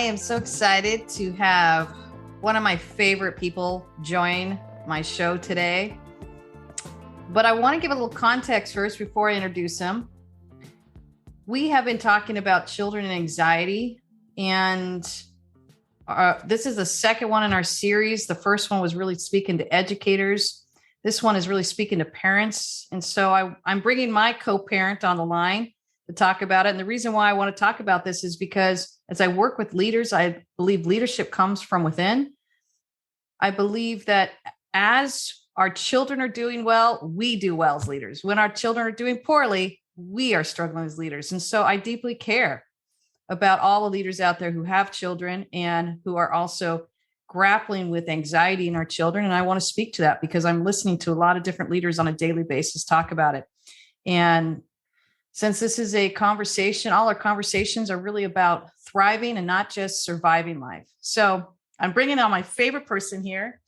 am so excited to have one of my favorite people join my show today. But I want to give a little context first before I introduce him. We have been talking about children and anxiety, and this is the second one in our series. The first one was really speaking to educators. This one is really speaking to parents. And so I'm bringing my co-parent on the line to talk about it. And the reason why I want to talk about this is because as I work with leaders, I believe leadership comes from within. I believe that as our children are doing well, we do well as leaders. When our children are doing poorly, we are struggling as leaders. And so I deeply care about all the leaders out there who have children and who are also grappling with anxiety in our children. And I want to speak to that because I'm listening to a lot of different leaders on a daily basis talk about it. And since this is a conversation, all our conversations are really about thriving and not just surviving life. So I'm bringing on my favorite person here,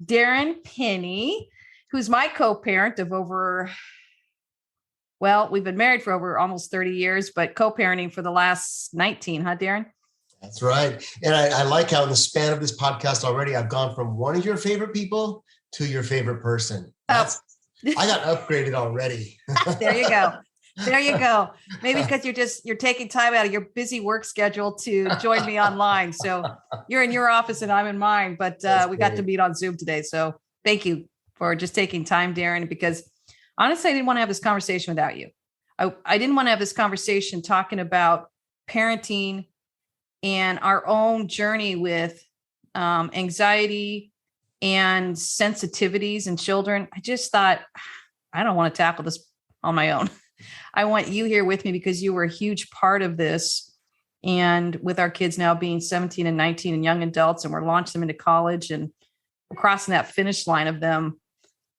Darren Penny, who's my co-parent of we've been married for over almost 30 years, but co-parenting for the last 19, huh, Darren? That's right. And I like how in the span of this podcast already, I've gone from one of your favorite people to your favorite person. I got upgraded already. There you go. There you go. Maybe because you're taking time out of your busy work schedule to join me online. So you're in your office and I'm in mine, but we got to meet on Zoom today. So thank you for just taking time, Darren, because honestly, I didn't want to have this conversation without you. I didn't want to have this conversation talking about parenting and our own journey with anxiety and sensitivities in children. I just thought, I don't want to tackle this on my own. I want you here with me because you were a huge part of this. And with our kids now being 17 and 19 and young adults, and we're launching them into college and we're crossing that finish line of them,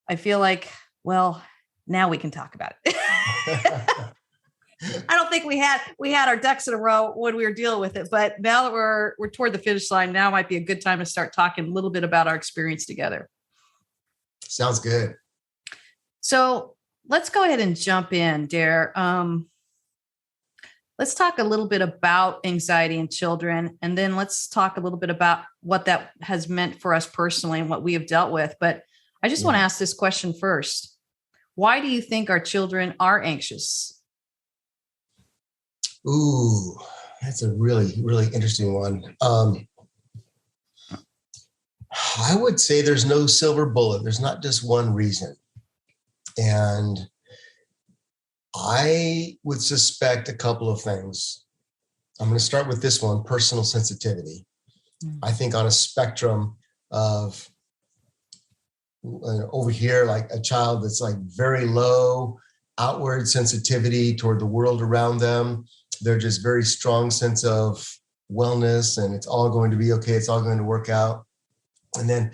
I feel like, well, now we can talk about it. I don't think we had our ducks in a row when we were dealing with it, but now that we're toward the finish line, now might be a good time to start talking a little bit about our experience together. Sounds good. So let's go ahead and jump in, Dare. Let's talk a little bit about anxiety in children, and then let's talk a little bit about what that has meant for us personally and what we have dealt with. But I just want to ask this question first. Why do you think our children are anxious? Ooh, that's a really, really interesting one. I would say there's no silver bullet. There's not just one reason. And I would suspect a couple of things. I'm going to start with this one, personal sensitivity. I think on a spectrum of over here, like a child that's like very low outward sensitivity toward the world around them. They're just very strong sense of wellness and it's all going to be okay. It's all going to work out. And then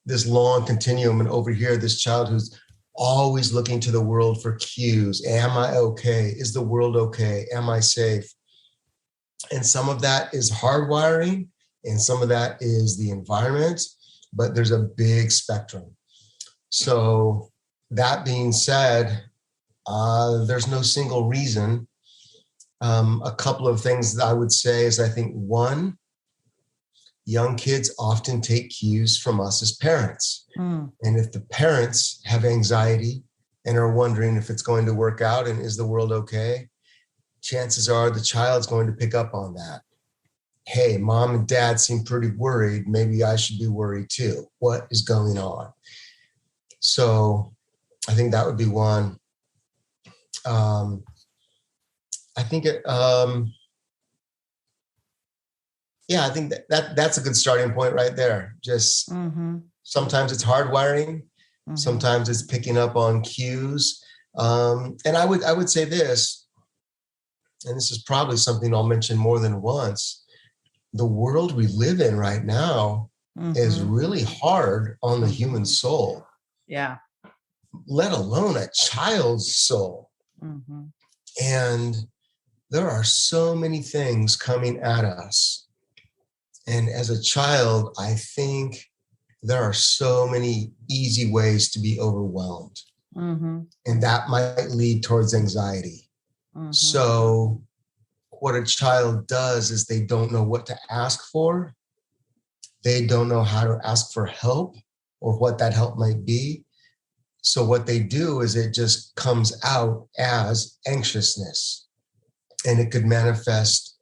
this long continuum. And over here, this child who's always looking to the world for cues. Am I okay? Is the world okay? Am I safe? And some of that is hardwiring and some of that is the environment, but there's a big spectrum. So that being said, there's no single reason. A couple of things that I would say is I think one, young kids often take cues from us as parents. And if the parents have anxiety and are wondering if it's going to work out and is the world okay, chances are the child's going to pick up on that. Hey, mom and dad seem pretty worried. Maybe I should be worried too. What is going on? So I think that would be one. I think I think that's a good starting point right there. Just sometimes it's hardwiring, sometimes it's picking up on cues. And I would say this, and this is probably something I'll mention more than once. The world we live in right now is really hard on the human soul. Yeah. Let alone a child's soul. And there are so many things coming at us. And as a child, I think there are so many easy ways to be overwhelmed. And that might lead towards anxiety. So what a child does is they don't know what to ask for. They don't know how to ask for help or what that help might be. So what they do is it just comes out as anxiousness. And it could manifest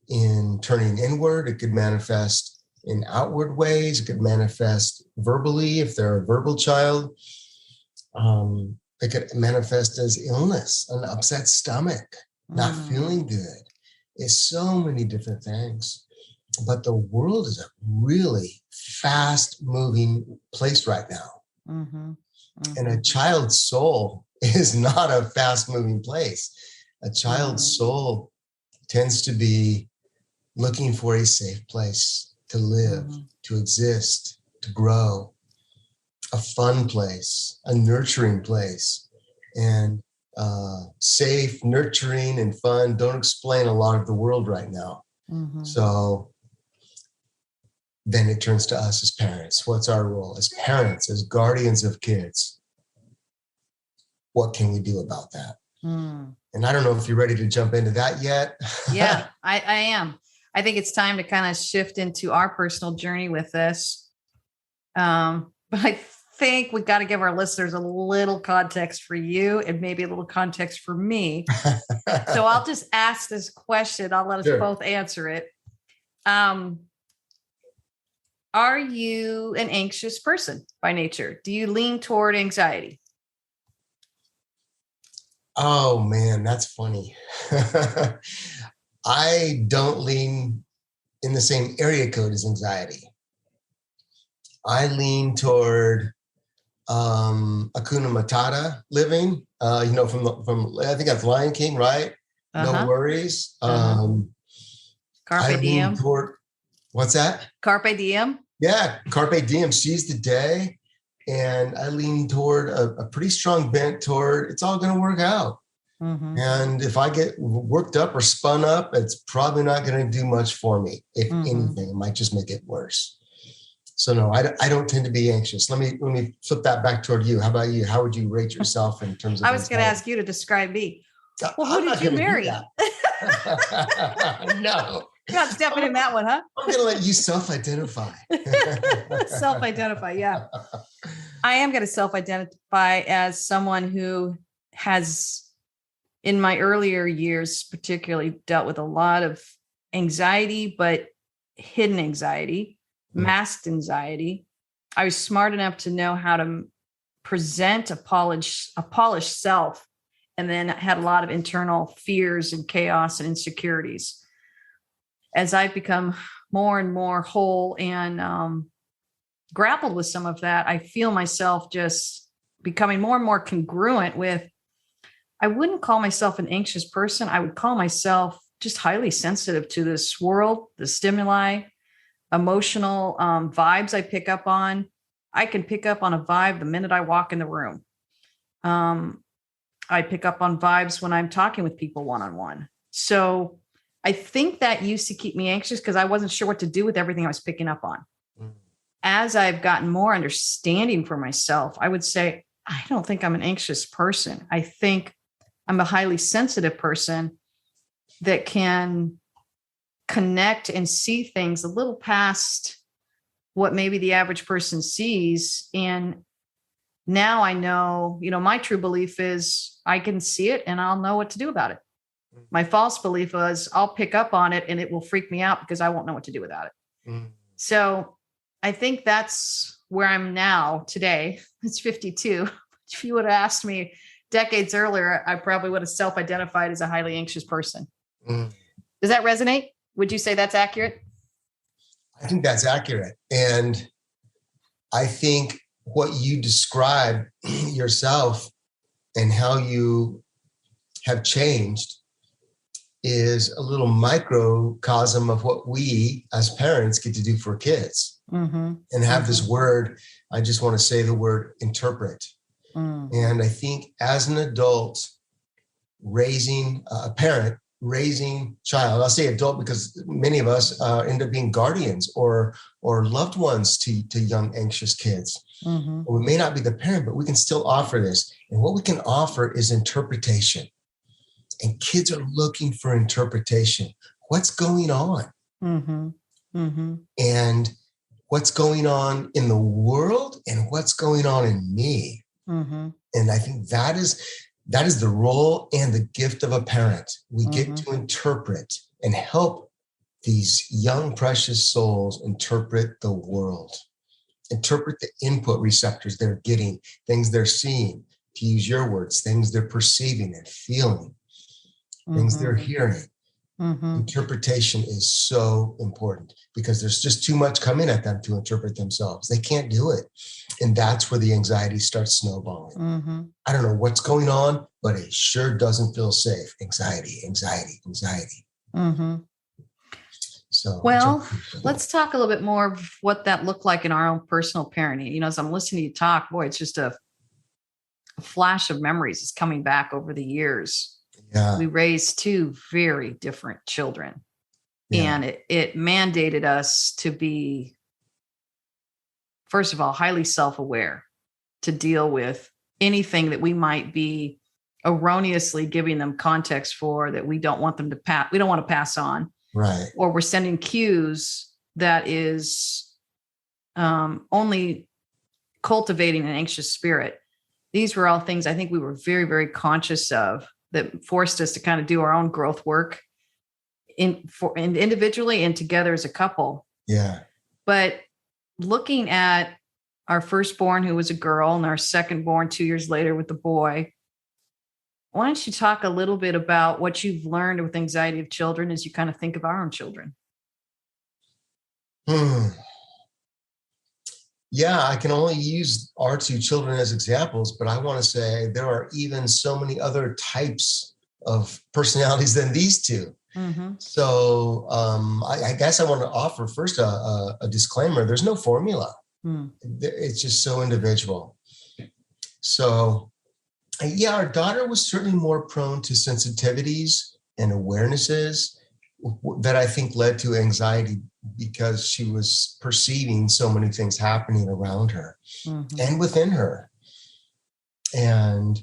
in turning inward. It could manifest in outward ways. It could manifest verbally if they're a verbal child. It could manifest as illness, an upset stomach, not feeling good. It's so many different things. But the world is a really fast-moving place right now. And a child's soul is not a fast-moving place. A child's soul tends to be looking for a safe place to live, to exist, to grow, a fun place, a nurturing place. And safe, nurturing, and fun don't explain a lot of the world right now. So then it turns to us as parents. What's our role as parents, as guardians of kids? What can we do about that? And I don't know if you're ready to jump into that yet. Yeah, I am. I think it's time to kind of shift into our personal journey with this. But I think we've got to give our listeners a little context for you and maybe a little context for me. So I'll just ask this question. I'll let us both answer it. Are you an anxious person by nature? Do you lean toward anxiety? Oh, man, that's funny. I don't lean in the same area code as anxiety. I lean toward Hakuna Matata living, from I think that's Lion King, right? No worries. Carpe I diem. lean toward, what's that? Carpe diem. Yeah, carpe diem, seize the day. And I lean toward a pretty strong bent toward it's all going to work out. And if I get worked up or spun up, it's probably not going to do much for me. If anything, it might just make it worse. So no, I don't tend to be anxious. Let me flip that back toward you. How about you? How would you rate yourself in terms of? I was going to ask you to describe me. Well, who did you marry? No. You're not stepping in that one, huh? I'm going to let you self-identify. Self-identify, yeah. I am going to self-identify as someone who has, in my earlier years, particularly dealt with a lot of anxiety, but hidden anxiety, masked anxiety. I was smart enough to know how to present a polished self, and then had a lot of internal fears and chaos and insecurities. As I've become more and more whole and grappled with some of that, I feel myself just becoming more and more congruent with, I wouldn't call myself an anxious person. I would call myself just highly sensitive to this world, the stimuli, emotional vibes I pick up on. I can pick up on a vibe the minute I walk in the room. I pick up on vibes when I'm talking with people one-on-one. So I think that used to keep me anxious because I wasn't sure what to do with everything I was picking up on. As I've gotten more understanding for myself, I would say, I don't think I'm an anxious person. I think I'm a highly sensitive person that can connect and see things a little past what maybe the average person sees. And now I know, my true belief is I can see it and I'll know what to do about it. My false belief was I'll pick up on it and it will freak me out because I won't know what to do without it. So I think that's where I'm now today. It's 52. If you would have asked me decades earlier, I probably would have self-identified as a highly anxious person. Does that resonate? Would you say that's accurate? I think that's accurate. And I think what you describe yourself and how you have changed is a little microcosm of what we as parents get to do for kids. And have this word, I just want to say the word interpret. And I think as an adult raising a parent, raising child, I'll say adult because many of us end up being guardians or loved ones to young anxious kids. We may not be the parent, but we can still offer this. And what we can offer is interpretation. And kids are looking for interpretation. What's going on? Mm-hmm. Mm-hmm. And what's going on in the world and what's going on in me. Mm-hmm. And I think that is the role and the gift of a parent. We get Mm-hmm. to interpret and help these young, precious souls interpret the world, interpret the input receptors they're getting, things they're seeing, to use your words, things they're perceiving and feeling, things they're hearing. Mm-hmm. Interpretation is so important because there's just too much coming at them to interpret themselves. They can't do it. And that's where the anxiety starts snowballing. Mm-hmm. I don't know what's going on, but it sure doesn't feel safe. Anxiety, anxiety, anxiety. Mm-hmm. So, well, let's talk a little bit more of what that looked like in our own personal parenting. You know, as I'm listening to you talk, boy, it's just a flash of memories is coming back over the years. Yeah. We raised two very different children, Yeah. and it mandated us to be, first of all, highly self-aware to deal with anything that we might be erroneously giving them context for that we don't want them to pass. We don't want to pass on. Right. Or we're sending cues that is only cultivating an anxious spirit. These were all things I think we were very, very conscious of that forced us to kind of do our own growth work and individually and together as a couple. Yeah. But looking at our firstborn, who was a girl, and our secondborn 2 years later with the boy, why don't you talk a little bit about what you've learned with anxiety of children as you kind of think of our own children? Yeah, I can only use our two children as examples, but I want to say there are even so many other types of personalities than these two. Mm-hmm. So I guess I want to offer first a disclaimer. There's no formula. It's just so individual. So yeah, our daughter was certainly more prone to sensitivities and awarenesses that I think led to anxiety because she was perceiving so many things happening around her and within her. And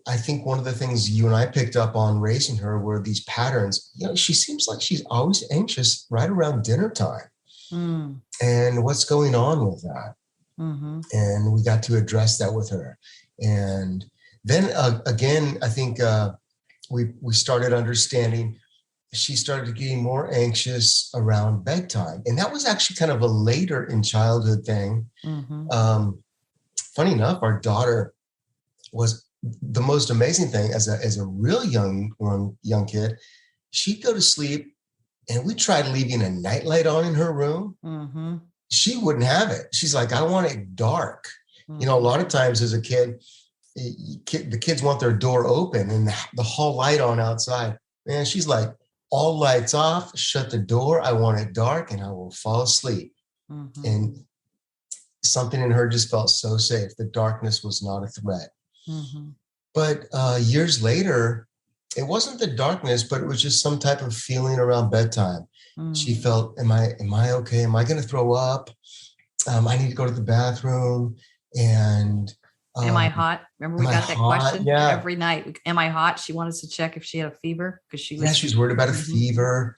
I think one of the things you and I picked up on raising her were these patterns. You know, she seems like she's always anxious right around dinner time. And what's going on with that? And we got to address that with her. And then again, I think we started understanding she started getting more anxious around bedtime. And that was actually kind of a later in childhood thing. Funny enough, our daughter was the most amazing thing as a real young kid. She'd go to sleep and we tried leaving a nightlight on in her room. She wouldn't have it. She's like, I want it dark. You know, a lot of times as a kid, the kids want their door open and the hall light on outside. Man, she's like, all lights off, shut the door. I want it dark and I will fall asleep. And something in her just felt so safe. The darkness was not a threat. But years later, it wasn't the darkness, but it was just some type of feeling around bedtime. She felt, am I okay? Am I going to throw up? I need to go to the bathroom. And am I hot? Remember we got that question every night. Am I hot? She wanted to check if she had a fever because she was worried about a fever.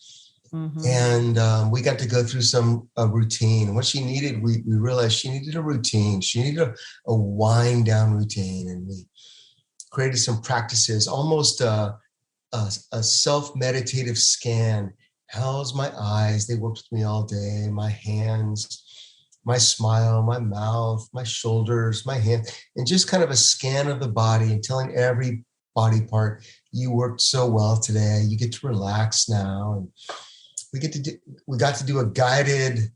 And we got to go through some routine. And what she needed, we realized she needed a routine. She needed a wind down routine. And we created some practices, almost a self-meditative scan. How's my eyes? They worked with me all day. My hands, my smile, my mouth, my shoulders, my hand, and just kind of a scan of the body and telling every body part, you worked so well today. You get to relax now. And we got to do a guided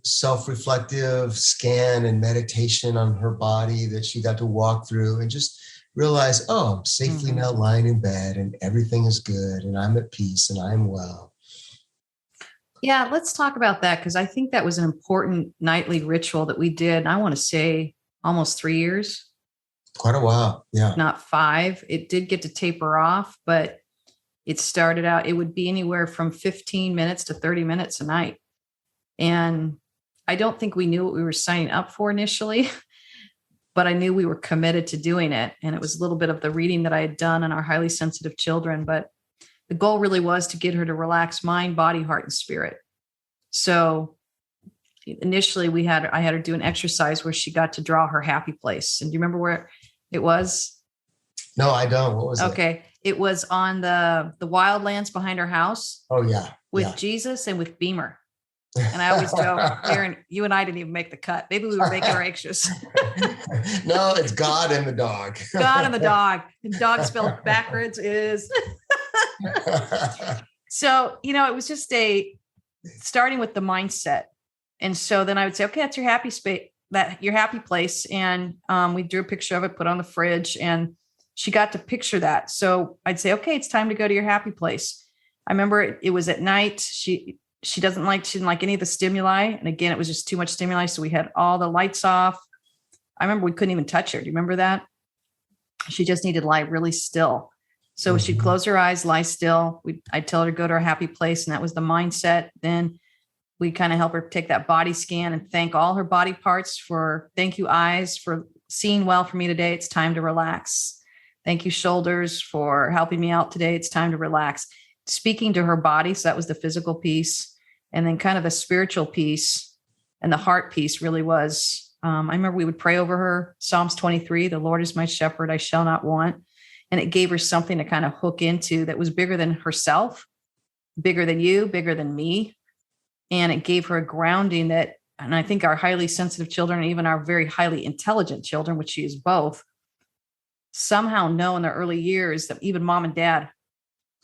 self-reflective scan and meditation on her body that she got to walk through and just realize, oh, I'm safely now lying in bed and everything is good and I'm at peace and I'm well. Yeah, let's talk about that because I think that was an important nightly ritual that we did. I want to say almost 3 years. Quite a while, yeah. Not 5. It did get to taper off, but it started out, it would be anywhere from 15 minutes to 30 minutes a night. And I don't think we knew what we were signing up for initially. but I knew we were committed to doing it. And it was a little bit of the reading that I had done on our highly sensitive children. But the goal really was to get her to relax mind, body, heart, and spirit. So initially I had her do an exercise where she got to draw her happy place. And do you remember where it was? No, I don't. What was it? Okay. It was on the wildlands behind our house. Oh, yeah. With Jesus and with Beamer. And I always joke, Darren, you and I didn't even make the cut. Maybe we were making her anxious. No, it's God and the dog. God and the dog. And dog spelled backwards is. So, it was just starting with the mindset. And so then I would say, okay, that's your happy space, your happy place. And we drew a picture of it, put it on the fridge, and she got to picture that. So I'd say, okay, it's time to go to your happy place. I remember it was at night. She didn't like any of the stimuli. And again, it was just too much stimuli. So we had all the lights off. I remember we couldn't even touch her. Do you remember that? She just needed to lie really still. So she'd close her eyes, lie still. I'd tell her to go to her happy place. And that was the mindset. Then we kind of help her take that body scan and thank all her body parts thank you, eyes, for seeing well for me today. It's time to relax. Thank you, shoulders, for helping me out today. It's time to relax. Speaking to her body. So that was the physical piece. And then kind of the spiritual piece and the heart piece really was, I remember we would pray over her. Psalms 23, the Lord is my shepherd, I shall not want. And it gave her something to kind of hook into that was bigger than herself, bigger than you, bigger than me. And it gave her a grounding and I think our highly sensitive children, even our very highly intelligent children, which she is both, somehow know in their early years that even mom and dad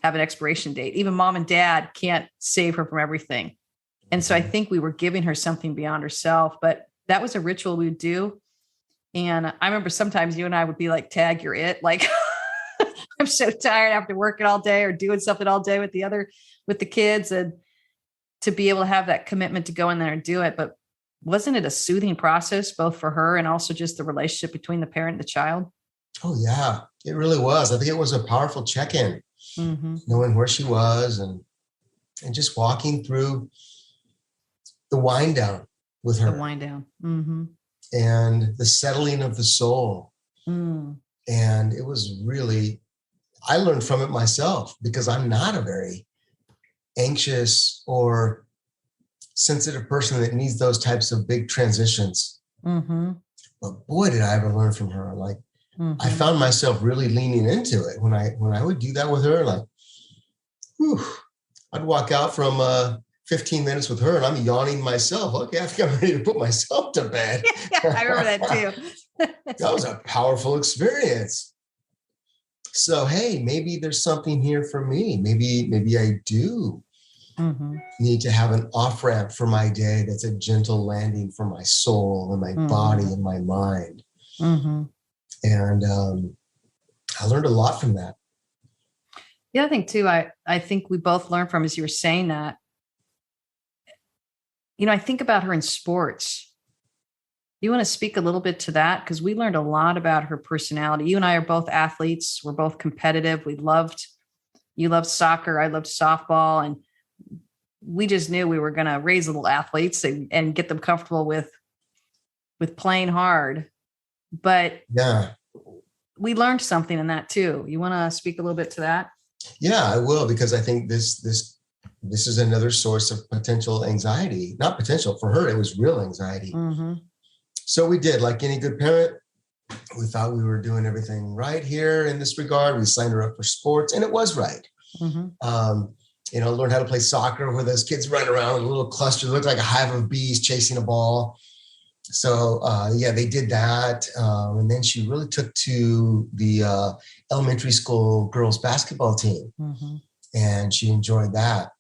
have an expiration date. Even mom and dad can't save her from everything. And so I think we were giving her something beyond herself, but that was a ritual we would do. And I remember sometimes you and I would be like, Tag, you're it. Like, I'm so tired after working all day or doing something all day with the kids, and to be able to have that commitment to go in there and do it. But wasn't it a soothing process, both for her and also just the relationship between the parent and the child? Oh, yeah, it really was. I think it was a powerful check-in, knowing where she was and just walking through the wind down with her. The wind down. Mm-hmm. And the settling of the soul. Mm. And it was really, I learned from it myself because I'm not a very anxious or sensitive person that needs those types of big transitions. Mm-hmm. But boy, did I ever learn from her. Like, I found myself really leaning into it when I would do that with her. Like, whew, I'd walk out from 15 minutes with her and I'm yawning myself. Okay, I think I'm ready to put myself to bed. Yeah, I remember that too. That was a powerful experience. So, hey, maybe there's something here for me. Maybe I do need to have an off-ramp for my day that's a gentle landing for my soul and my body and my mind. And I learned a lot from that. The other thing too, I think we both learned from, as you were saying that, I think about her in sports. You want to speak a little bit to that? Because we learned a lot about her personality. You and I are both athletes. We're both competitive. You loved soccer. I loved softball. And we just knew we were going to raise little athletes and get them comfortable with playing hard. But yeah, we learned something in that too. You want to speak a little bit to that? Yeah, I will, because I think this is another source of potential anxiety. Not potential for her; it was real anxiety. So we did, like any good parent, we thought we were doing everything right here in this regard. We signed her up for sports, and it was right. Learned how to play soccer where those kids run around in a little cluster, look like a hive of bees chasing a ball. So, they did that. And then she really took to the elementary school girls basketball team, and she enjoyed that.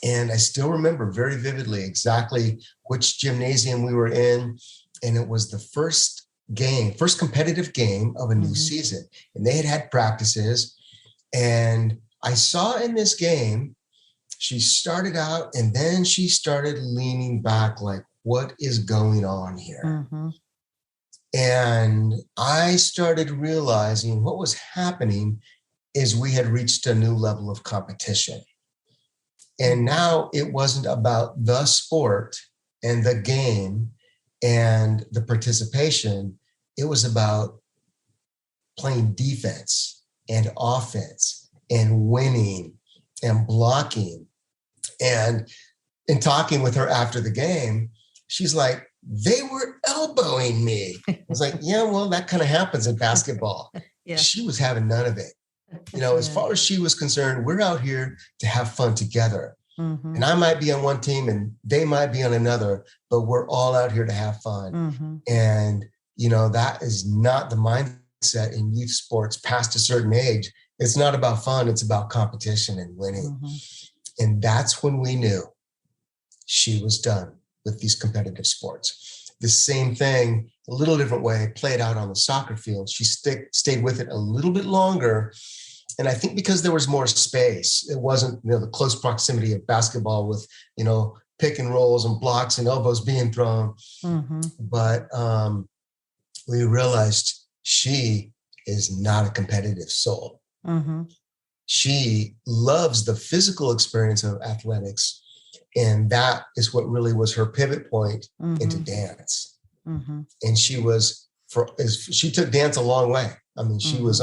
And I still remember very vividly exactly which gymnasium we were in. And it was the first competitive game of a new season. And they had practices. And I saw in this game, she started out and then she started leaning back like, what is going on here? And I started realizing what was happening is we had reached a new level of competition. And now it wasn't about the sport and the game and the participation. it was about playing defense and offense and winning and blocking. And in talking with her after the game, she's like, they were elbowing me. I was like, yeah, well, that kind of happens in basketball. Yeah. She was having none of it. As far as she was concerned, we're out here to have fun together. Mm-hmm. And I might be on one team and they might be on another, but we're all out here to have fun. Mm-hmm. And, that is not the mindset in youth sports past a certain age. It's not about fun. It's about competition and winning. Mm-hmm. And that's when we knew she was done with these competitive sports. The same thing, a little different way, played out on the soccer field. She stayed with it a little bit longer. And I think because there was more space, it wasn't, the close proximity of basketball with, pick and rolls and blocks and elbows being thrown. Mm-hmm. But we realized she is not a competitive soul. Mm-hmm. She loves the physical experience of athletics. And that is what really was her pivot point Mm-hmm. into dance. Mm-hmm. And she took dance a long way. I mean, she was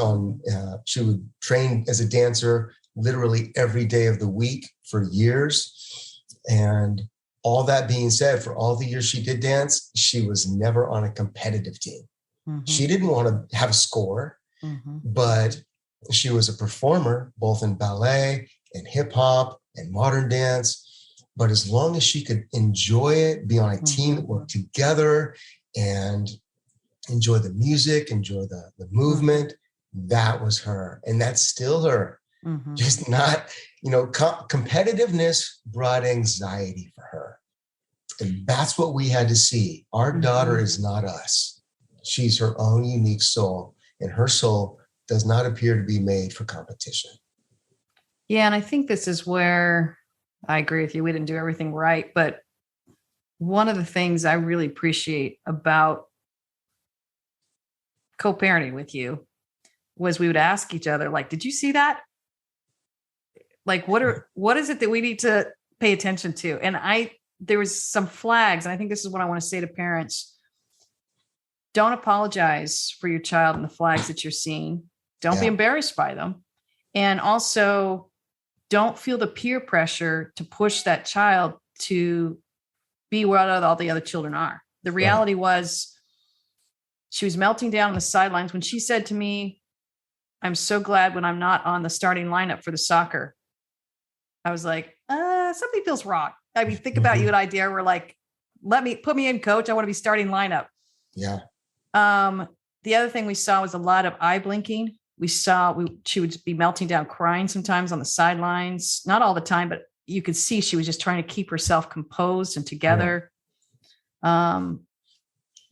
she would train as a dancer literally every day of the week for years. And all that being said, for all the years she did dance, she was never on a competitive team. Mm-hmm. She didn't want to have a score, Mm-hmm. but she was a performer, both in ballet and hip hop and modern dance. But as long as she could enjoy it, be on a team that worked together and enjoy the music, enjoy the movement, that was her. And that's still her. Mm-hmm. Just not, competitiveness brought anxiety for her. And that's what we had to see. Our daughter is not us. She's her own unique soul, and her soul does not appear to be made for competition. Yeah. And I think this is where I agree with you. We didn't do everything right. But one of the things I really appreciate about co-parenting with you was we would ask each other, like, did you see that? Like, what is it that we need to pay attention to? And there was some flags. And I think this is what I want to say to parents. Don't apologize for your child and the flags that you're seeing. Don't be embarrassed by them. And also don't feel the peer pressure to push that child to be where all the other children are. The reality was she was melting down on the sidelines when she said to me, I'm so glad when I'm not on the starting lineup for the soccer. I was like, something feels wrong. I mean, think about you and I, Darren, we're like, put me in, coach. I want to be starting lineup. Yeah. The other thing we saw was a lot of eye blinking. She would be melting down, crying sometimes on the sidelines, not all the time, but you could see she was just trying to keep herself composed and together. Yeah.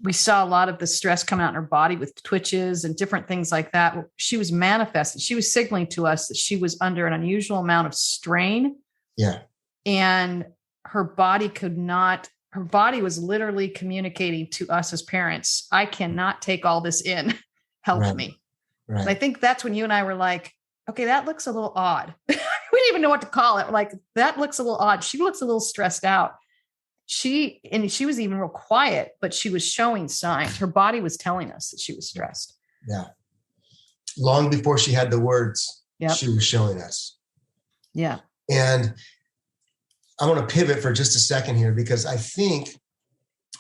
We saw a lot of the stress come out in her body with twitches and different things like that. She was manifesting. She was signaling to us that she was under an unusual amount of strain. Yeah. And her body was literally communicating to us as parents, I cannot take all this in. Help me. Right. And I think that's when you and I were like, okay, that looks a little odd. We didn't even know what to call it. Like, that looks a little odd. She looks a little stressed out. She was even real quiet, but she was showing signs. Her body was telling us that she was stressed. Yeah. Long before she had the words, yep. She was showing us. Yeah. And I want to pivot for just a second here, because I think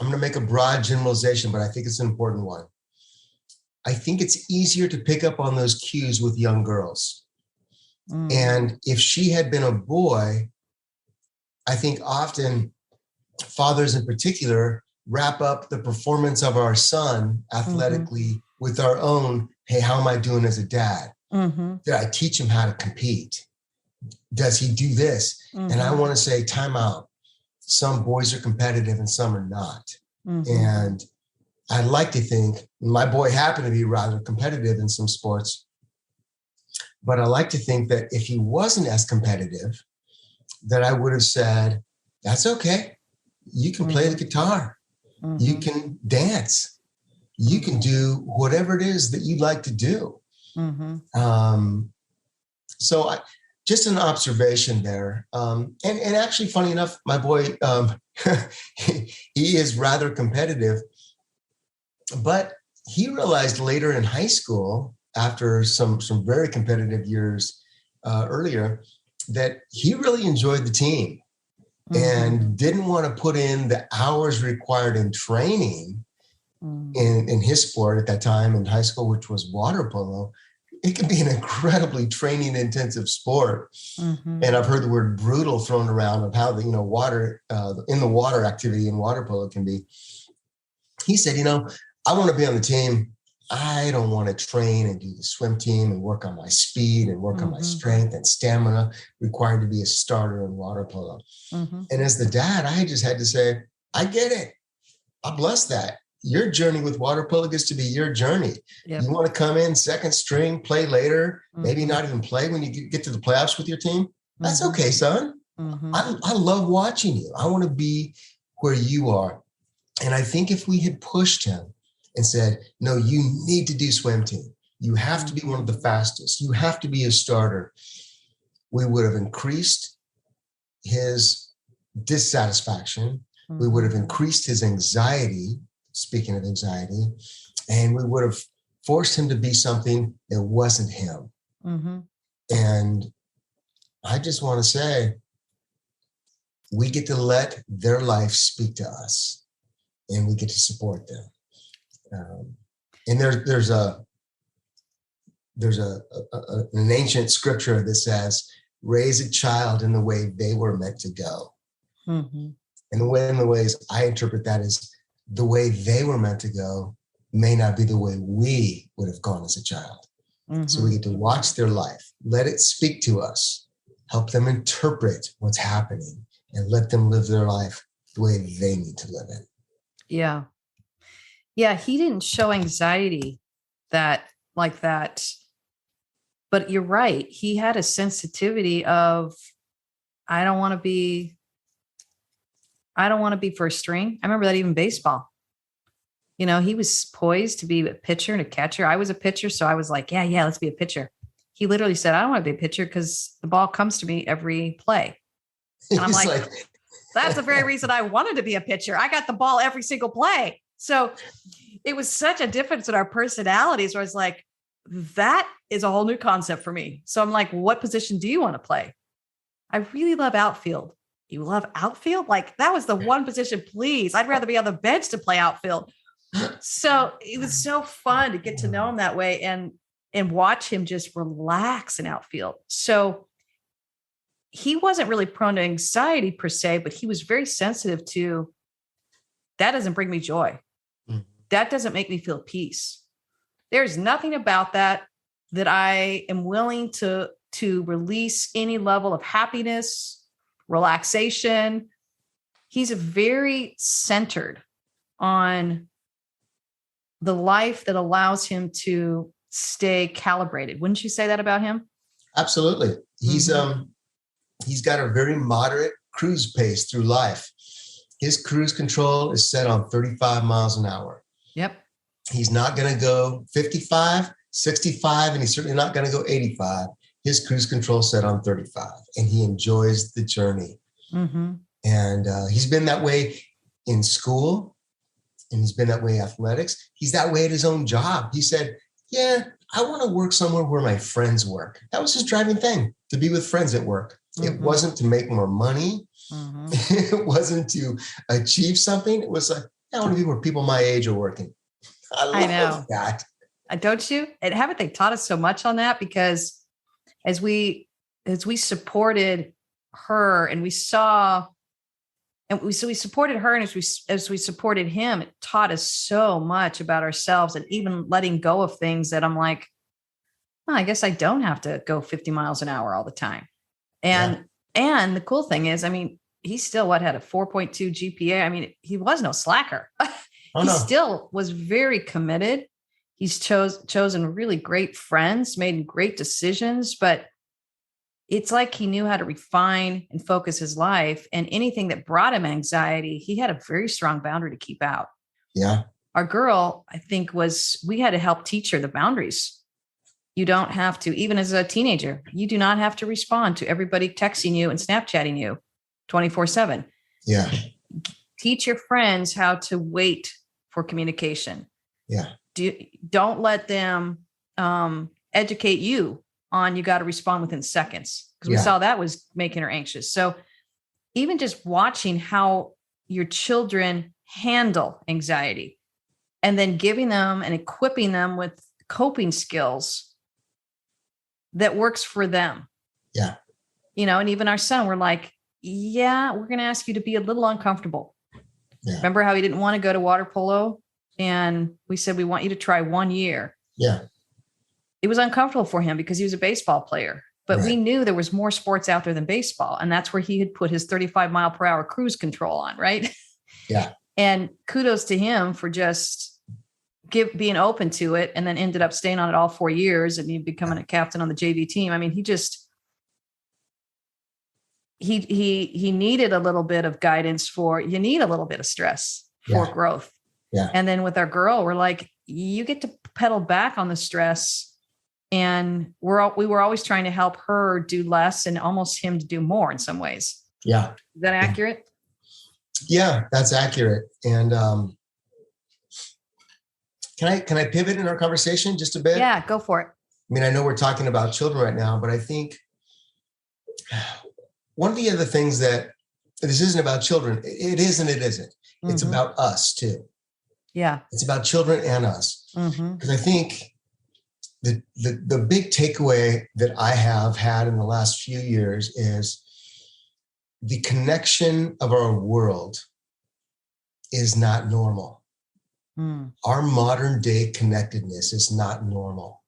I'm going to make a broad generalization, but I think it's an important one. I think it's easier to pick up on those cues with young girls. And if she had been a boy, I think often fathers in particular wrap up the performance of our son athletically with our own, hey, how am I doing as a dad? Did I teach him how to compete? Does he do this? And I want to say, time out. Some boys are competitive and some are not. And I'd like to think my boy happened to be rather competitive in some sports, but I like to think that if he wasn't as competitive, that I would have said, that's okay. You can play the guitar. You can dance. You can do whatever it is that you'd like to do. So just an observation there. And actually, funny enough, my boy, he is rather competitive, but he realized later in high school, after some very competitive years earlier, that he really enjoyed the team and didn't want to put in the hours required in training in his sport at that time in high school, which was water polo. It can be an incredibly training intensive sport. And I've heard the word brutal thrown around of how the, water in the water activity in water polo can be. He said, I want to be on the team. I don't want to train and do the swim team and work on my speed and work on my strength and stamina required to be a starter in water polo. And as the dad, I just had to say, I get it. I bless that. Your journey with water polo gets to be your journey. Yep. You want to come in second string, play later, maybe not even play when you get to the playoffs with your team. That's okay, son. I love watching you. I want to be where you are. And I think if we had pushed him and said, no, you need to do swim team. You have to be one of the fastest. You have to be a starter. We would have increased his dissatisfaction. We would have increased his anxiety, speaking of anxiety, and we would have forced him to be something that wasn't him. And I just want to say, we get to let their life speak to us, and we get to support them. And there's an ancient scripture that says, raise a child in the way they were meant to go. And one of the ways I interpret that is the way they were meant to go may not be the way we would have gone as a child. So we get to watch their life, let it speak to us, help them interpret what's happening, and let them live their life the way they need to live it. Yeah. Yeah. He didn't show anxiety like that. But you're right. He had a sensitivity of, I don't want to be first string. I remember that even baseball. He was poised to be a pitcher and a catcher. I was a pitcher. So I was like, yeah, let's be a pitcher. He literally said, I don't want to be a pitcher because the ball comes to me every play. And I'm like, that's the very reason I wanted to be a pitcher. I got the ball every single play. So it was such a difference in our personalities where I was like, that is a whole new concept for me. So I'm like, what position do you want to play? I really love outfield. You love outfield? Like that was the one position, please. I'd rather be on the bench to play outfield. So it was so fun to get to know him that way and watch him just relax in outfield. So he wasn't really prone to anxiety per se, but he was very sensitive to, that doesn't bring me joy. That doesn't make me feel peace. There's nothing about that I am willing to release any level of happiness, relaxation. He's very centered on the life that allows him to stay calibrated. Wouldn't you say that about him? Absolutely. He's got a very moderate cruise pace through life. His cruise control is set on 35 miles an hour. Yep. He's not going to go 55, 65, and he's certainly not going to go 85. His cruise control set on 35, and he enjoys the journey. And he's been that way in school, and he's been that way in athletics. He's that way at his own job. He said, yeah, I want to work somewhere where my friends work. That was his driving thing, to be with friends at work. It wasn't to make more money. It wasn't to achieve something. It was like, I want to be where people my age are working. I love that. Don't you? And haven't they taught us so much on that? Because as we supported her and we saw, and we supported her, and as we supported him, it taught us so much about ourselves, and even letting go of things that I'm like, oh, I guess I don't have to go 50 miles an hour all the time. And the cool thing is, I mean, he still had a 4.2 GPA. I mean, he was no slacker. Still was very committed. He's chosen really great friends, made great decisions, but it's like he knew how to refine and focus his life, and anything that brought him anxiety, he had a very strong boundary to keep out. Yeah. Our girl, I think, we had to help teach her the boundaries. You don't have to, even as a teenager, you do not have to respond to everybody texting you and Snapchatting you 24/7. Yeah. Teach your friends how to wait for communication. Yeah. don't let them educate you on, you got to respond within seconds. Because we saw that was making her anxious. So even just watching how your children handle anxiety and then giving them and equipping them with coping skills that works for them. Yeah. And even our son, we're like, yeah, we're going to ask you to be a little uncomfortable. Yeah. Remember how he didn't want to go to water polo? And we said, we want you to try 1 year. Yeah. It was uncomfortable for him because he was a baseball player, but we knew there was more sports out there than baseball. And that's where he had put his 35-mile-per-hour cruise control on. Right. Yeah. And kudos to him for just being open to it, and then ended up staying on it all 4 years and becoming a captain on the JV team. I mean, he needed a little bit of guidance you need a little bit of stress for growth. Yeah. And then with our girl, we're like, you get to pedal back on the stress. And we were always trying to help her do less and almost him to do more in some ways. Yeah. Is that accurate? Yeah, that's accurate. And can I pivot in our conversation just a bit? Yeah, go for it. I mean, I know we're talking about children right now, but I think one of the other things that this isn't about children. It is and it isn't. Mm-hmm. It's about us too. Yeah. It's about children and us. Because I think the big takeaway that I have had in the last few years is the connection of our world is not normal. Our modern day connectedness is not normal,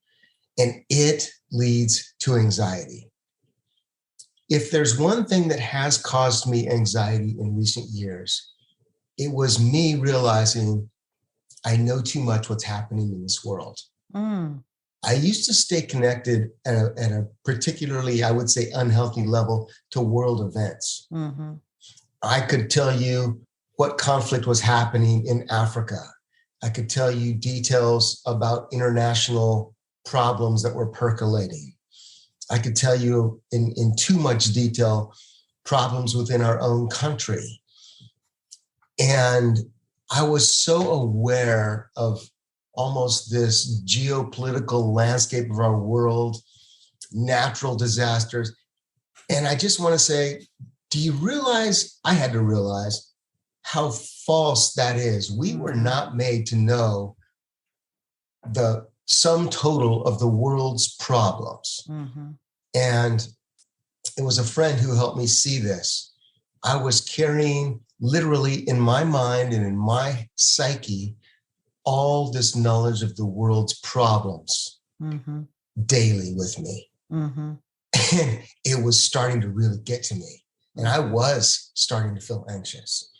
and it leads to anxiety. If there's one thing that has caused me anxiety in recent years, it was me realizing I know too much what's happening in this world. I used to stay connected at a particularly, I would say, unhealthy level to world events. Mm-hmm. I could tell you what conflict was happening in Africa. I could tell you details about international problems that were percolating. I could tell you in too much detail problems within our own country. And I was so aware of almost this geopolitical landscape of our world, natural disasters. And I just want to say, do you realize, I had to realize how false that is. We were not made to know the sum total of the world's problems. Mm-hmm. And it was a friend who helped me see this. I was carrying literally in my mind and in my psyche all this knowledge of the world's problems daily with me. Mm-hmm. And it was starting to really get to me. And I was starting to feel anxious.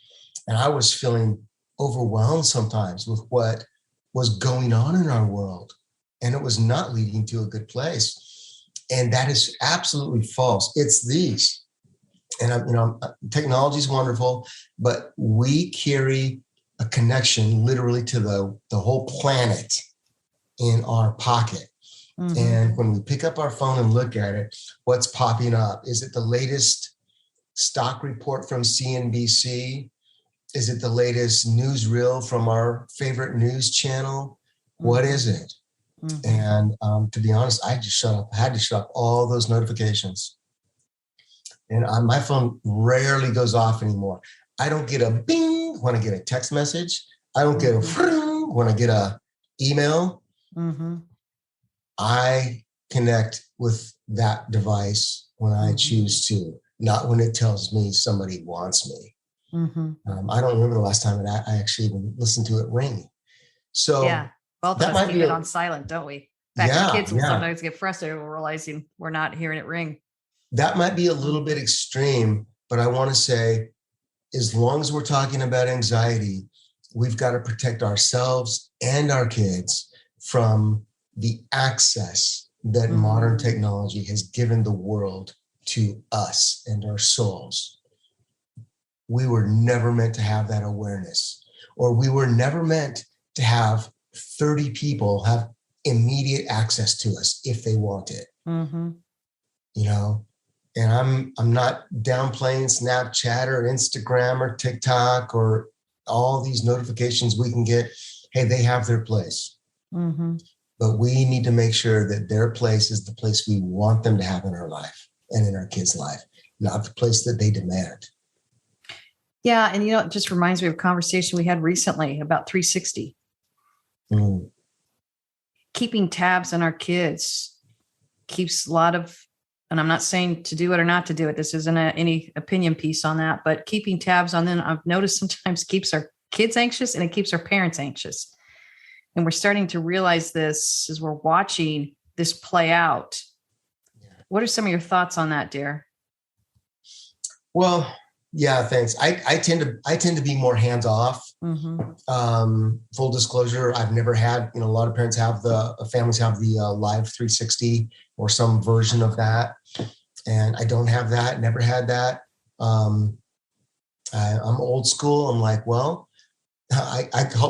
And I was feeling overwhelmed sometimes with what was going on in our world. And it was not leading to a good place. And that is absolutely false. It's these. And technology is wonderful, but we carry a connection literally to the whole planet in our pocket. Mm-hmm. And when we pick up our phone and look at it, what's popping up? Is it the latest stock report from CNBC? Is it the latest newsreel from our favorite news channel? Mm-hmm. What is it? Mm-hmm. And to be honest, I had to shut up all those notifications. And my phone rarely goes off anymore. I don't get a bing when I get a text message. I don't get a when I get a email. Mm-hmm. I connect with that device when I choose to, not when it tells me somebody wants me. Mm-hmm. I don't remember the last time that I actually even listened to it ring. So yeah, both of us keep it on silent, don't we? In fact, the kids will sometimes get frustrated when realizing we're not hearing it ring. That might be a little bit extreme, but I want to say, as long as we're talking about anxiety, we've got to protect ourselves and our kids from the access that modern technology has given the world to us and our souls. We were never meant to have that awareness, or we were never meant to have 30 people have immediate access to us if they want it. Mm-hmm. And I'm not downplaying Snapchat or Instagram or TikTok or all these notifications we can get. Hey, they have their place. Mm-hmm. But we need to make sure that their place is the place we want them to have in our life and in our kids' life, not the place that they demand. Yeah. And, it just reminds me of a conversation we had recently about 360. Mm. Keeping tabs on our kids keeps a lot of, and I'm not saying to do it or not to do it. This isn't any opinion piece on that, but keeping tabs on them, I've noticed sometimes keeps our kids anxious and it keeps our parents anxious. And we're starting to realize this as we're watching this play out. What are some of your thoughts on that, dear? Well, yeah, thanks. I tend to be more hands off. Mm-hmm. Full disclosure, I've never had, a lot of parents have families have the live 360 or some version of that. And I don't have that, never had that. I'm old school. I'm like, well,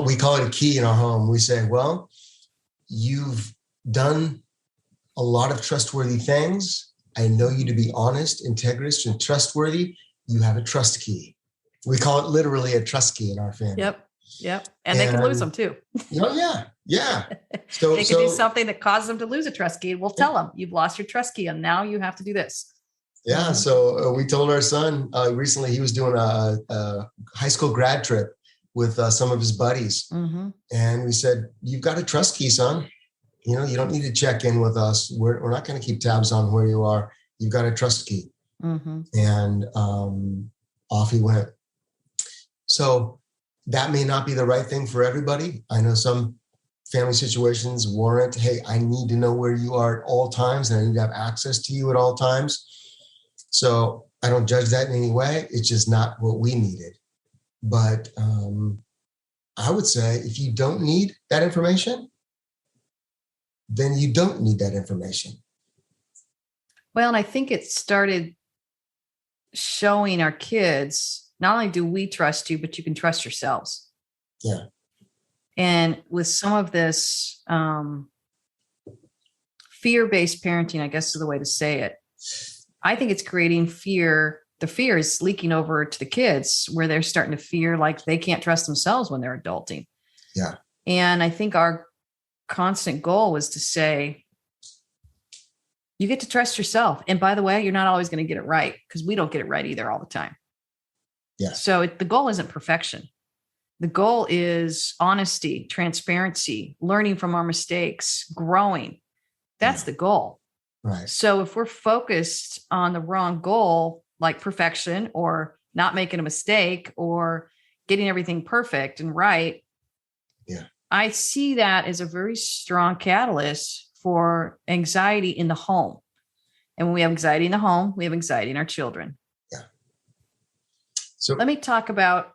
we call it a key in our home. We say, well, you've done a lot of trustworthy things. I know you to be honest, integrous, and trustworthy. You have a trust key. We call it literally a trust key in our family. Yep. And they can lose them too. Yeah. So they can do something that causes them to lose a trust key. We'll tell them you've lost your trust key and now you have to do this. Yeah. Mm-hmm. So we told our son recently, he was doing a high school grad trip with some of his buddies. Mm-hmm. And we said, you've got a trust key, son. You don't need to check in with us. We're not going to keep tabs on where you are. You've got a trust key. Mm-hmm. And off he went. So that may not be the right thing for everybody. I know some family situations warrant, hey, I need to know where you are at all times and I need to have access to you at all times. So I don't judge that in any way. It's just not what we needed. But I would say if you don't need that information, then you don't need that information. Well, and I think it started showing our kids, not only do we trust you, but you can trust yourselves. Yeah. And with some of this fear-based parenting, I guess is the way to say it, I think it's creating fear. The fear is leaking over to the kids where they're starting to fear like they can't trust themselves when they're adulting. Yeah. And I think our constant goal was to say, you get to trust yourself. And by the way, you're not always going to get it right because we don't get it right either all the time. Yeah. So the goal isn't perfection. The goal is honesty, transparency, learning from our mistakes, growing. That's the goal. Right. So if we're focused on the wrong goal, like perfection or not making a mistake or getting everything perfect and right, I see that as a very strong catalyst for anxiety in the home. And when we have anxiety in the home, we have anxiety in our children. Yeah. So let me talk about,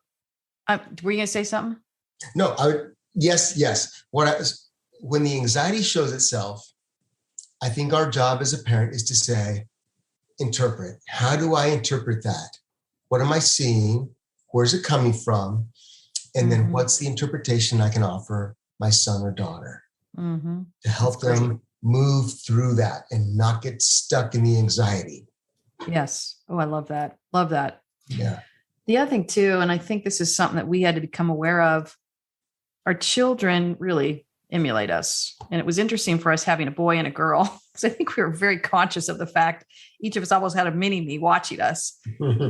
were you going to say something? No, yes. When the anxiety shows itself, I think our job as a parent is to say, interpret. How do I interpret that? What am I seeing? Where's it coming from? And then what's the interpretation I can offer my son or daughter to help them move through that and not get stuck in the anxiety? Yes. Oh, I love that. Love that. Yeah. The other thing too, and I think this is something that we had to become aware of, our children really emulate us. And it was interesting for us having a boy and a girl. So I think we were very conscious of the fact each of us almost had a mini me watching us,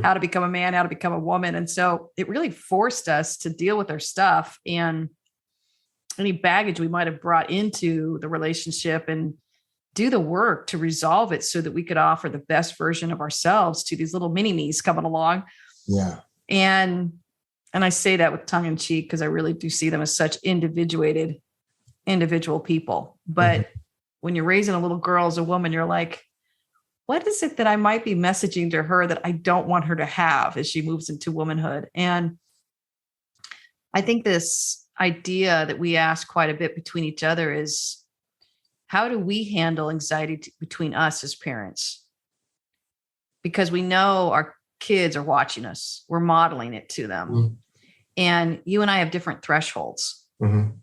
how to become a man, how to become a woman. And so it really forced us to deal with our stuff and any baggage we might have brought into the relationship and do the work to resolve it so that we could offer the best version of ourselves to these little mini me's coming along. Yeah. And I say that with tongue in cheek because I really do see them as such individual people. But when you're raising a little girl as a woman, you're like, what is it that I might be messaging to her that I don't want her to have as she moves into womanhood? And I think this idea that we ask quite a bit between each other is, how do we handle anxiety between us as parents? Because we know our kids are watching us. We're modeling it to them. And you and I have different thresholds. And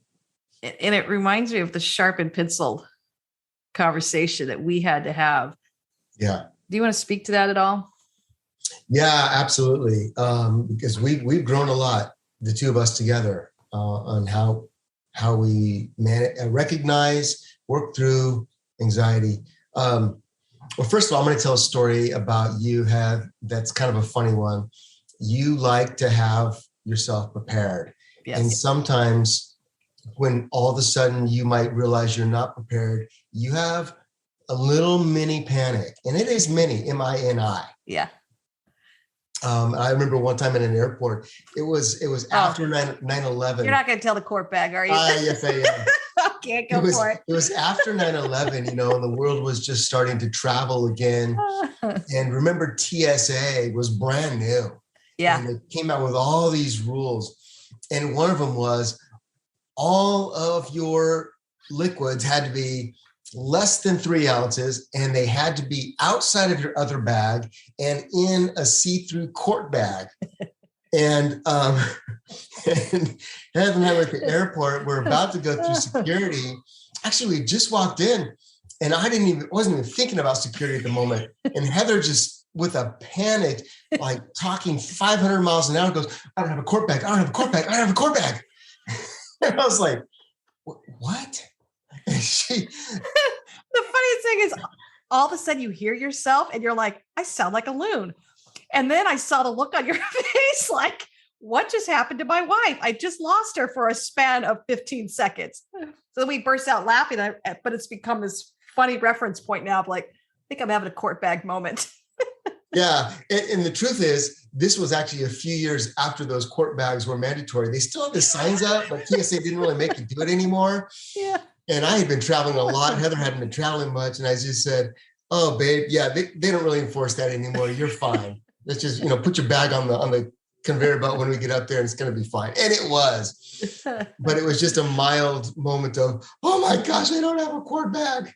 it reminds me of the sharpened pencil conversation that we had to have. Yeah. Do you want to speak to that at all? Yeah, absolutely. Because we've grown a lot, the two of us together, on how how we recognize, work through anxiety. Well, first of all, I'm going to tell a story about you that's kind of a funny one. You like to have yourself prepared. Yes. And sometimes when all of a sudden you might realize you're not prepared, you have a little mini panic. And it is mini, M-I-N-I. Yeah. I remember one time in an airport, it was after 9/11. You're not going to tell the court bag, are you? Yes, I am. Okay, go for it. It was after 9/11, and the world was just starting to travel again. And remember, TSA was brand new. Yeah. And it came out with all these rules. And one of them was all of your liquids had to be less than 3 ounces, and they had to be outside of your other bag and in a see-through court bag. And Heather and I were at the airport. We're about to go through security. Actually, we just walked in, and wasn't even thinking about security at the moment. And Heather just, with a panic, like talking 500 miles an hour, goes, "I don't have a court bag. I don't have a court bag. I don't have a court bag." And I was like, "What?" And the funniest thing is, all of a sudden you hear yourself, and you're like, "I sound like a loon." And then I saw the look on your face, like, what just happened to my wife? I just lost her for a span of 15 seconds. So we burst out laughing, but it's become this funny reference point now of like, I think I'm having a court bag moment. Yeah. And the truth is, this was actually a few years after those court bags were mandatory. They still have the signs up, but TSA didn't really make you do it anymore. Yeah. And I had been traveling a lot. Heather hadn't been traveling much. And I just said, "Oh, babe, yeah, they don't really enforce that anymore. You're fine. Let's just, put your bag on the conveyor belt when we get up there, and it's going to be fine." And it was, but it was just a mild moment of, "Oh my gosh, I don't have a quart bag."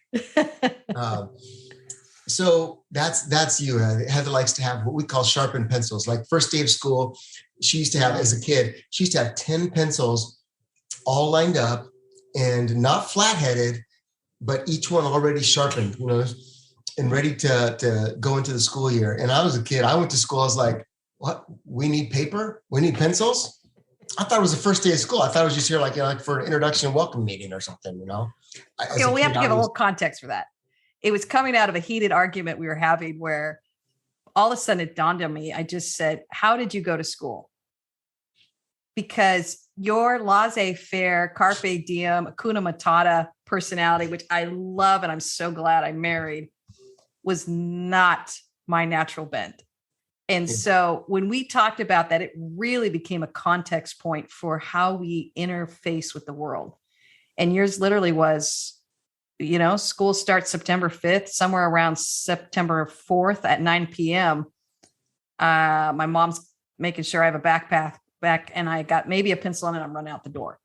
So that's you. Heather likes to have what we call sharpened pencils. Like first day of school, she used to have, as a kid, she used to have 10 pencils all lined up and not flat-headed, but each one already sharpened, and ready to go into the school year. And I was a kid. I went to school. I was like, "What? We need paper? We need pencils?" I thought it was the first day of school. I thought it was just here like for an introduction and welcome meeting or something, We have to give a little context for that. It was coming out of a heated argument we were having where all of a sudden it dawned on me. I just said, "How did you go to school?" Because your laissez-faire, carpe diem, Hakuna Matata personality, which I love and I'm so glad I married, was not my natural bent. And so when we talked about that, it really became a context point for how we interface with the world. And yours literally was, school starts September 5th, somewhere around September 4th at 9 p.m. My mom's making sure I have a backpack and I got maybe a pencil in it, and I'm running out the door.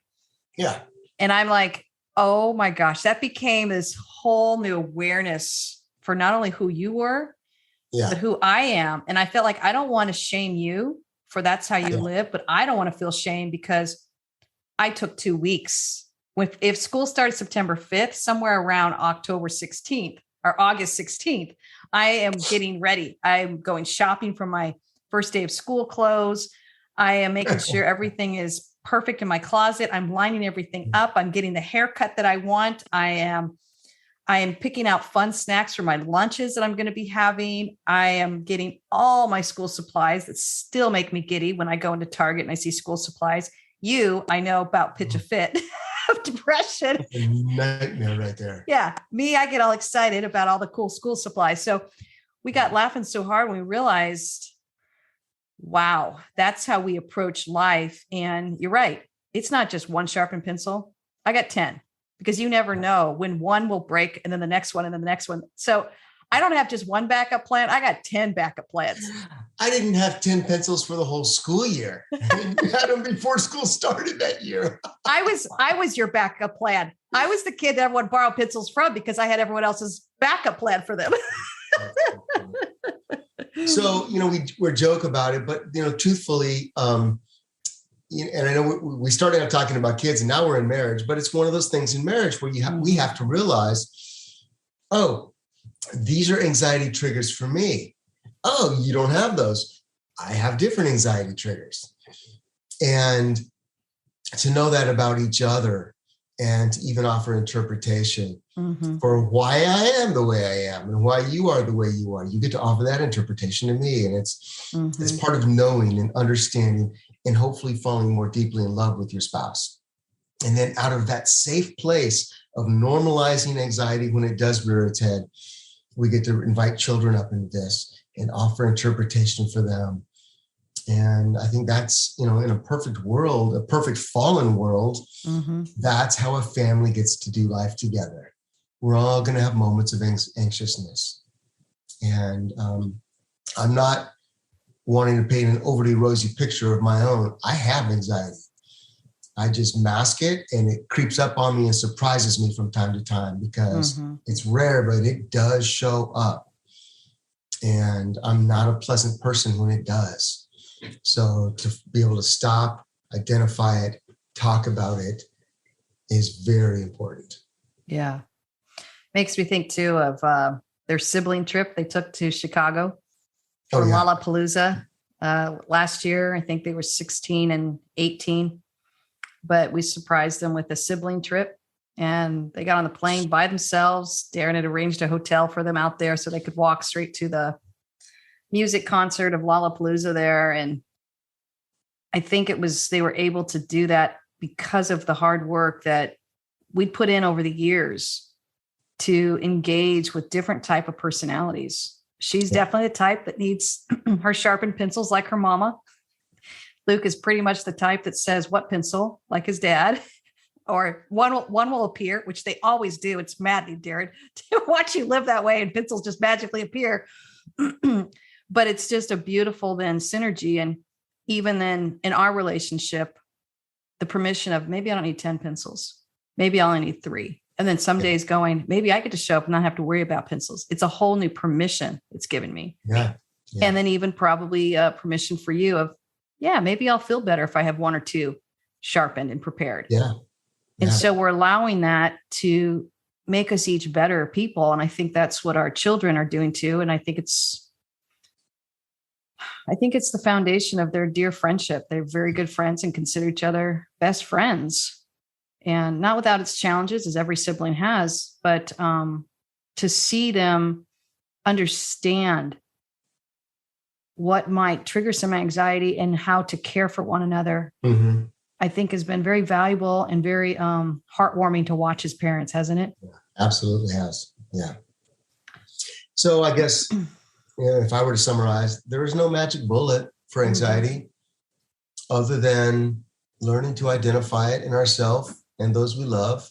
Yeah. And I'm like, oh my gosh, that became this whole new awareness for not only who you were, but who I am. And I felt like I don't want to shame you for that's how you live, but I don't want to feel shame because I took 2 weeks. If school started September 5th, somewhere around October 16th or August 16th, I am getting ready. I'm going shopping for my first day of school clothes. I am making sure everything is perfect in my closet. I'm lining everything up. I'm getting the haircut that I want. I am picking out fun snacks for my lunches that I'm going to be having. I am getting all my school supplies that still make me giddy when I go into Target and I see school supplies. I know about pitch a fit of depression. A nightmare right there. Yeah. Me, I get all excited about all the cool school supplies. So we got laughing so hard when we realized, wow, that's how we approach life. And you're right. It's not just one sharpened pencil. I got 10 because you never know when one will break and then the next one and then the next one. So I don't have just one backup plan. I got 10 backup plans. I didn't have 10 pencils for the whole school year. I had them before school started that year. I was your backup plan. I was the kid that everyone borrowed pencils from because I had everyone else's backup plan for them. So, we joke about it, but, truthfully, and I know we started out talking about kids and now we're in marriage, but it's one of those things in marriage where we have to realize, oh, these are anxiety triggers for me. Oh, you don't have those. I have different anxiety triggers. And to know that about each other and to even offer interpretation Mm-hmm. for why I am the way I am and why you are the way you are. You get to offer that interpretation to me. And it's part of knowing and understanding and hopefully falling more deeply in love with your spouse. And then out of that safe place of normalizing anxiety when it does rear its head, we get to invite children up into this and offer interpretation for them. And I think that's, in a perfect world, a perfect fallen world, that's how a family gets to do life together. We're all going to have moments of anxiousness. And I'm not wanting to paint an overly rosy picture of my own. I have anxiety. I just mask it, and it creeps up on me and surprises me from time to time because it's rare, but it does show up. And I'm not a pleasant person when it does. So to be able to stop, identify it, talk about it is very important. Yeah. Makes me think too of their sibling trip they took to Chicago for Lollapalooza last year. I think they were 16 and 18, but we surprised them with a sibling trip, and they got on the plane by themselves. Darren had arranged a hotel for them out there so they could walk straight to the music concert of Lollapalooza there. And I think they were able to do that because of the hard work that we'd put in over the years to engage with different type of personalities. She's definitely the type that needs her sharpened pencils like her mama. Luke is pretty much the type that says, "What pencil?" like his dad. Or one will appear, which they always do. It's maddening, Darren, to watch you live that way and pencils just magically appear. But it's just a beautiful then synergy. And even then in our relationship, the permission of maybe I don't need 10 pencils. Maybe I only need 3. And then some days going, maybe I get to show up and not have to worry about pencils. It's a whole new permission it's given me. Yeah. And then even probably permission for you of, maybe I'll feel better if I have 1 or 2 sharpened and prepared. Yeah. And so we're allowing that to make us each better people. And I think that's what our children are doing too. And I think it's the foundation of their dear friendship. They're very good friends and consider each other best friends, and not without its challenges, as every sibling has, but to see them understand what might trigger some anxiety and how to care for one another, I think has been very valuable and very heartwarming to watch as parents, hasn't it? Yeah, absolutely has. Yeah. So I guess, if I were to summarize, there is no magic bullet for anxiety other than learning to identify it in ourselves and those we love,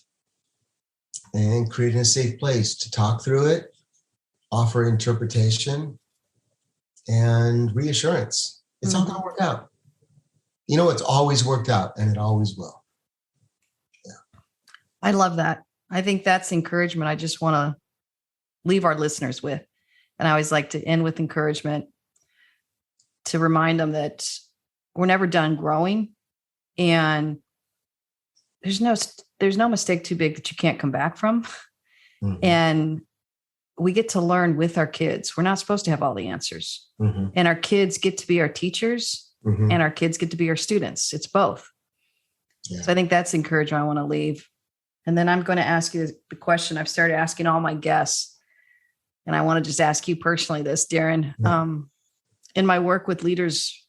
and creating a safe place to talk through it, offer interpretation and reassurance. It's all going to work out. It's always worked out, and it always will. Yeah. I love that. I think that's encouragement I just want to leave our listeners with. And I always like to end with encouragement to remind them that we're never done growing, and there's no mistake too big that you can't come back from. And we get to learn with our kids. We're not supposed to have all the answers. And our kids get to be our teachers, and our kids get to be our students. It's both. Yeah. So I think that's encouragement I want to leave. And then I'm going to ask you the question I've started asking all my guests. And I want to just ask you personally this, Darren. In my work with leaders,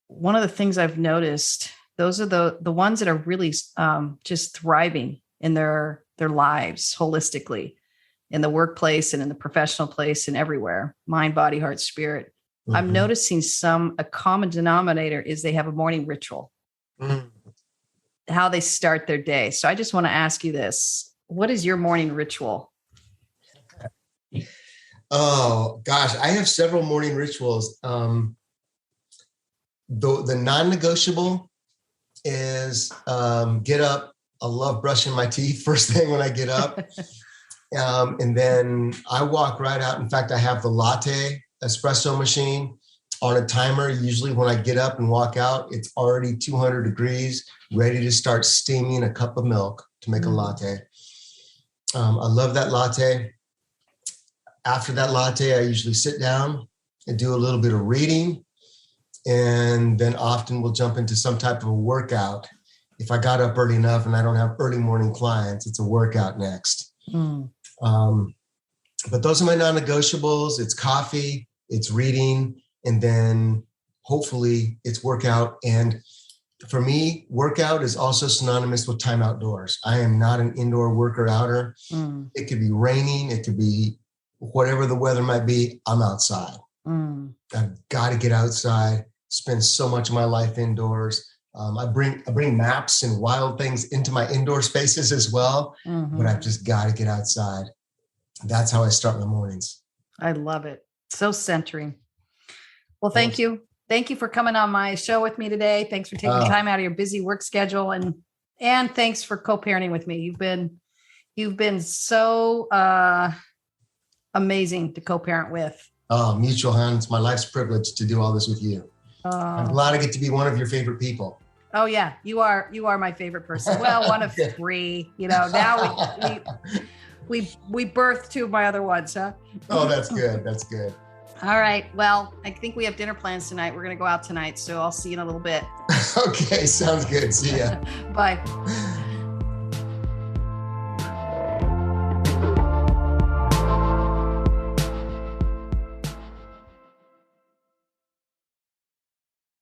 one of the things I've noticed, those are the ones that are really just thriving in their lives holistically, in the workplace and in the professional place and everywhere, mind, body, heart, spirit. I'm noticing a common denominator is they have a morning ritual, how they start their day. So I just want to ask you this. What is your morning ritual? Oh gosh, I have several morning rituals. The non-negotiable is get up. I love brushing my teeth first thing when I get up. And then I walk right out. In fact, I have the latte espresso machine on a timer. Usually when I get up and walk out, it's already 200 degrees, ready to start steaming a cup of milk to make a latte. I love that latte. After that latte, I usually sit down and do a little bit of reading, and then often we'll jump into some type of a workout. if I got up early enough and I don't have early morning clients, it's a workout next. Mm. But those are my non-negotiables. It's coffee, it's reading, and then hopefully it's workout. And for me, workout is also synonymous with time outdoors. I am not an indoor worker outer. Mm. It could be raining. It could be whatever the weather might be. I'm outside. Mm. I've got to get outside, spend so much of my life indoors. I bring maps and wild things into my indoor spaces as well, but I've just got to get outside. That's how I start my mornings. I love it. So centering. Well, thank you. Thank you for coming on my show with me today. Thanks for taking time out of your busy work schedule, and thanks for co-parenting with me. You've been so amazing to co-parent with. Oh, mutual, hon. It's my life's privilege to do all this with you. I'm glad I get to be one of your favorite people. Oh yeah, you are my favorite person. Well, one of three. Now we birthed two of my other ones, huh? Oh, that's good. That's good. All right. Well, I think we have dinner plans tonight. We're going to go out tonight, so I'll see you in a little bit. Okay, sounds good. See ya. Bye.